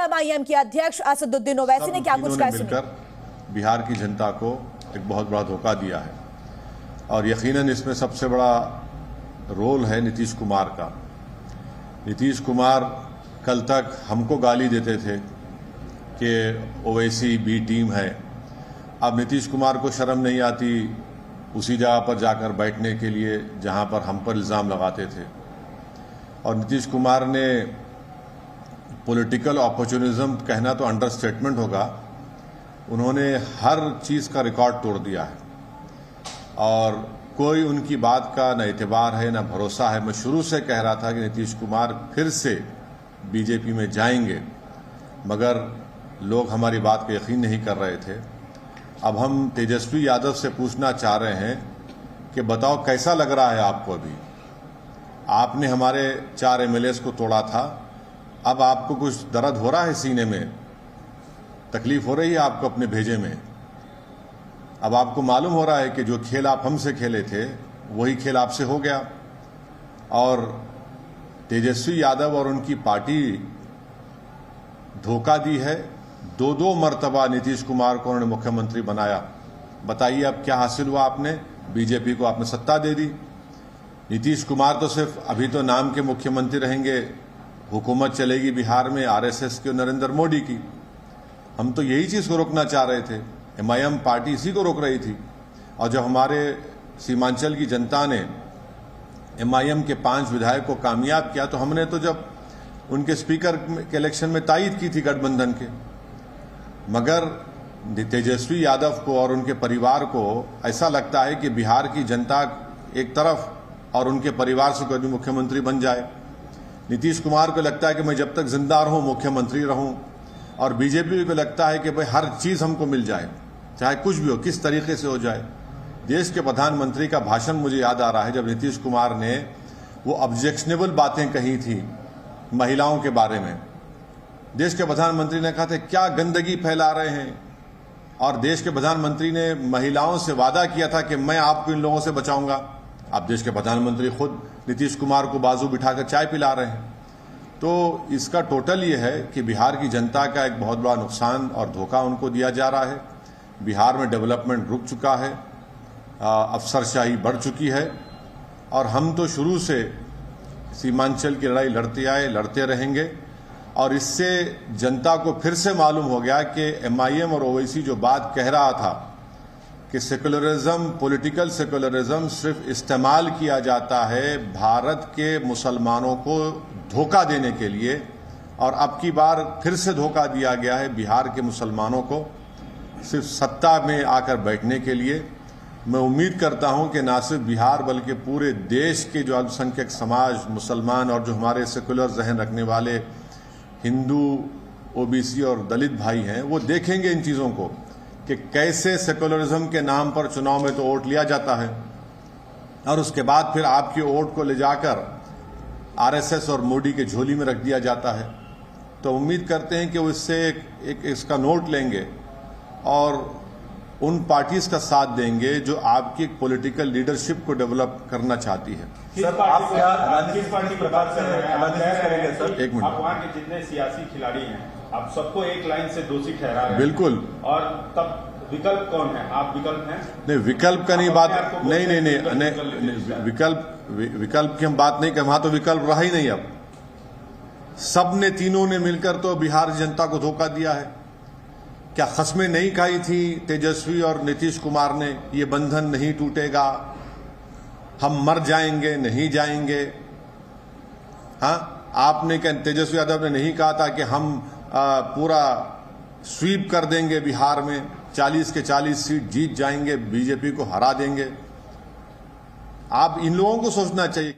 MIM के अध्यक्ष असदुद्दीन ओवैसी ने क्या कुछ कहा, मिलकर बिहार की जनता को एक बहुत बड़ा धोखा दिया है और यकीनन इसमें सबसे बड़ा रोल है नीतीश कुमार का। नीतीश कुमार कल तक हमको गाली देते थे कि ओवैसी बी टीम है। अब नीतीश कुमार को शर्म नहीं आती उसी जगह पर जाकर बैठने के लिए जहां पर हम पर इल्ज़ाम लगाते थे। और नीतीश कुमार ने पॉलिटिकल अपॉर्चुनिज्म कहना तो अंडरस्टेटमेंट होगा, उन्होंने हर चीज़ का रिकॉर्ड तोड़ दिया है और कोई उनकी बात का न एतबार है न भरोसा है। मैं शुरू से कह रहा था कि नीतीश कुमार फिर से बीजेपी में जाएंगे, मगर लोग हमारी बात को यकीन नहीं कर रहे थे। अब हम तेजस्वी यादव से पूछना चाह रहे हैं कि बताओ कैसा लग रहा है आपको? अभी आपने हमारे 4 एमएलएस को तोड़ा था, अब आपको कुछ दर्द हो रहा है सीने में? तकलीफ हो रही है आपको अपने भेजे में? अब आपको मालूम हो रहा है कि जो खेल आप हमसे खेले थे वही खेल आपसे हो गया। और तेजस्वी यादव और उनकी पार्टी धोखा दी है। 2 मर्तबा नीतीश कुमार को उन्होंने मुख्यमंत्री बनाया। बताइए अब क्या हासिल हुआ? आपने बीजेपी को आपने सत्ता दे दी। नीतीश कुमार तो सिर्फ अभी तो नाम के मुख्यमंत्री रहेंगे, हुकूमत चलेगी बिहार में आरएसएस की, नरेंद्र मोदी की। हम तो यही चीज को रोकना चाह रहे थे, एमआईएम पार्टी इसी को रोक रही थी। और जब हमारे सीमांचल की जनता ने एमआईएम के 5 विधायक को कामयाब किया तो हमने तो जब उनके स्पीकर के इलेक्शन में तायद की थी गठबंधन के। मगर तेजस्वी यादव को और उनके परिवार को ऐसा लगता है कि बिहार की जनता एक तरफ और उनके परिवार से कोई भी मुख्यमंत्री बन जाए। नीतीश कुमार को लगता है कि मैं जब तक जिंदा रहूं मुख्यमंत्री रहूं, और बीजेपी को लगता है कि भाई हर चीज हमको मिल जाए, चाहे कुछ भी हो, किस तरीके से हो जाए। देश के प्रधानमंत्री का भाषण मुझे याद आ रहा है जब नीतीश कुमार ने वो ऑब्जेक्शनेबल बातें कही थी महिलाओं के बारे में। देश के प्रधानमंत्री ने कहा था क्या गंदगी फैला रहे हैं, और देश के प्रधानमंत्री ने महिलाओं से वादा किया था कि मैं आपको इन लोगों से बचाऊंगा। अब देश के प्रधानमंत्री खुद नीतीश कुमार को बाजू बिठाकर चाय पिला रहे हैं। तो इसका टोटल ये है कि बिहार की जनता का एक बहुत बड़ा नुकसान और धोखा उनको दिया जा रहा है। बिहार में डेवलपमेंट रुक चुका है, अफसरशाही बढ़ चुकी है, और हम तो शुरू से सीमांचल की लड़ाई लड़ते आए, लड़ते रहेंगे। और इससे जनता को फिर से मालूम हो गया कि एमआईएम और ओवैसी जो बात कह रहा था कि सेकुलरिज्म, पॉलिटिकल सेकुलरिज्म सिर्फ इस्तेमाल किया जाता है भारत के मुसलमानों को धोखा देने के लिए, और अब की बार फिर से धोखा दिया गया है बिहार के मुसलमानों को सिर्फ सत्ता में आकर बैठने के लिए। मैं उम्मीद करता हूं कि न सिर्फ बिहार बल्कि पूरे देश के जो अल्पसंख्यक समाज, मुसलमान और जो हमारे सेकुलर जहन रखने वाले हिंदू, ओबीसी और दलित भाई हैं, वो देखेंगे इन चीज़ों को कि कैसे सेकुलरिज्म के नाम पर चुनाव में तो वोट लिया जाता है और उसके बाद फिर आपके वोट को ले जाकर आरएसएस और मोदी के झोली में रख दिया जाता है। तो उम्मीद करते हैं कि वो इससे एक इसका नोट लेंगे और उन पार्टीज का साथ देंगे जो आपकी पॉलिटिकल लीडरशिप को डेवलप करना चाहती है। सर, आप किस पार्टी की बात कर रहे हैं? सर, एक मिनट। आप वहाँ के जितने सियासी खिलाड़ी हैं, आप सबको एक लाइन से दोषी ठहरा रहे हैं। बिल्कुल। और तब विकल्प कौन है? आप विकल्प हैं? नहीं, विकल्प का नहीं बात, नहीं, विकल्प की हम बात नहीं कर, वहां तो विकल्प रहा ही नहीं। अब सबने, तीनों ने मिलकर तो बिहार जनता को धोखा दिया है। क्या खस्में नहीं खाई थी तेजस्वी और नीतीश कुमार ने, ये बंधन नहीं टूटेगा, हम मर जाएंगे, नहीं जाएंगे? हाँ, आपने क्या, तेजस्वी यादव ने नहीं कहा था कि हम पूरा स्वीप कर देंगे बिहार में, 40 के 40 सीट जीत जाएंगे, बीजेपी को हरा देंगे? आप इन लोगों को सोचना चाहिए।